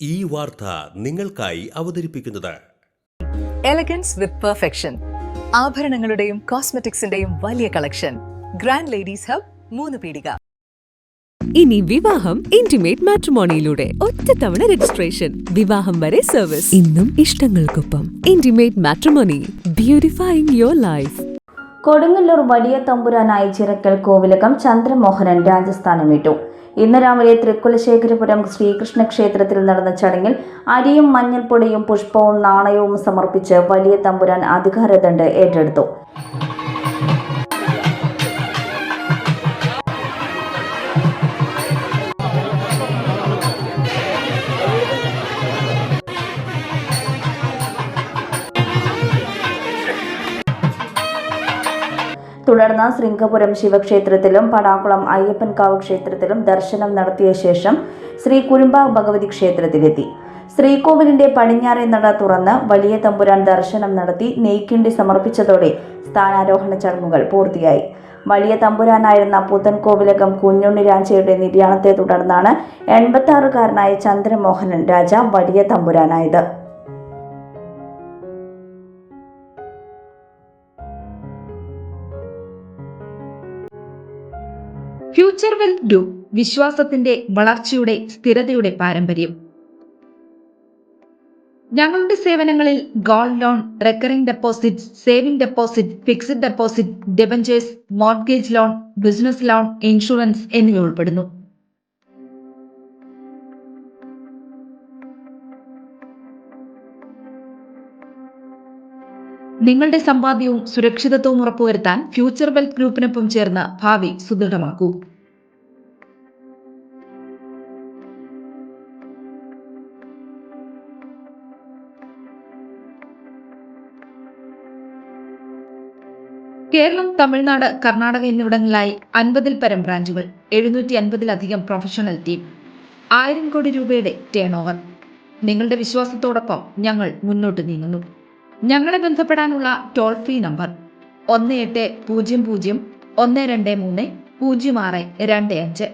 ഈ വാർത്ത നിങ്ങൾക്കായി അവതരിപ്പിക്കുന്നത് എലഗൻസ് വിത്ത് പെർഫെക്ഷൻ. ആഭരണങ്ങളുടെയും കോസ്മെറ്റിക്സിന്റെയും വലിയ കളക്ഷൻ. ഗ്രാൻഡ് ലേഡീസ് ഹബ്, 3 പീടിക. ഇനി വിവാഹം ഇന്റിമേറ്റ് മാട്രിമോണിയിലൂടെ ഒറ്റത്തവണ രജിസ്ട്രേഷൻ, വിവാഹം വരെ സർവീസ്. ഇന്നും ഇഷ്ടങ്ങൾക്കൊപ്പം intimate matrimony, beautifying your life. Kodungallur വലിയ തമ്പുരാനായി ചിറക്കൽ കോവിലകം ചന്ദ്രമോഹനൻ രാജസ്ഥാനമേറ്റു. ഇന്ന് രാവിലെ തൃക്കുലശേഖരപുരം ശ്രീകൃഷ്ണ ക്ഷേത്രത്തിൽ നടന്ന ചടങ്ങിൽ അരിയും മഞ്ഞൾപ്പൊടിയും പുഷ്പവും നാണയവും സമർപ്പിച്ച് വലിയ തമ്പുരാൻ അധികാരദണ്ഡ് ഏറ്റെടുത്തു. തുടർന്ന് ശൃംഗപുരം ശിവക്ഷേത്രത്തിലും പടാക്കുളം അയ്യപ്പൻകാവ് ക്ഷേത്രത്തിലും ദർശനം നടത്തിയ ശേഷം ശ്രീ കുരുമ്പ ഭഗവതി ക്ഷേത്രത്തിലെത്തി. ശ്രീകോവിലിന്റെ പടിഞ്ഞാറേ നട തുറന്ന് വലിയ തമ്പുരാൻ ദർശനം നടത്തി നെയ്ക്കിണ്ടി സമർപ്പിച്ചതോടെ സ്ഥാനാരോഹണ ചടങ്ങുകൾ പൂർത്തിയായി. വലിയ തമ്പുരാനായിരുന്ന പുത്തൻകോവിലകം കുഞ്ഞുണ്ണി രാജയുടെ നിര്യാണത്തെ തുടർന്നാണ് 86-കാരനായ ചന്ദ്രമോഹനൻ രാജ വലിയ തമ്പുരാനായത്. ഫ്യൂച്ചർ വെൽത്ത് ഗ്രൂപ്പ്, വിശ്വാസത്തിന്റെ വളർച്ചയുടെ സ്ഥിരതയുടെ പാരമ്പര്യം. ഞങ്ങളുടെ സേവനങ്ങളിൽ gold loan, recurring deposit, saving deposit, fixed deposit, debentures, mortgage loan, business loan, insurance എന്നിവ ഉൾപ്പെടുന്നു. നിങ്ങളുടെ സമ്പാദ്യവും സുരക്ഷിതത്വവും ഉറപ്പുവരുത്താൻ ഫ്യൂച്ചർ വെൽത്ത് ഗ്രൂപ്പിനൊപ്പം ചേർന്ന് ഭാവി സുദൃഢമാക്കൂ. കേരളം, തമിഴ്നാട്, കർണാടക എന്നിവിടങ്ങളിലായി 50-ൽ പരം ബ്രാഞ്ചുകൾ, 750-ലധികം പ്രൊഫഷണൽ ടീം, 1000 കോടി രൂപയുടെ ടേൺ ഓവർ. നിങ്ങളുടെ വിശ്വാസത്തോടൊപ്പം ഞങ്ങൾ മുന്നോട്ട് നീങ്ങുന്നു. ഞങ്ങളെ ബന്ധപ്പെടാനുള്ള ടോൾ ഫ്രീ നമ്പർ 1800 123 0625.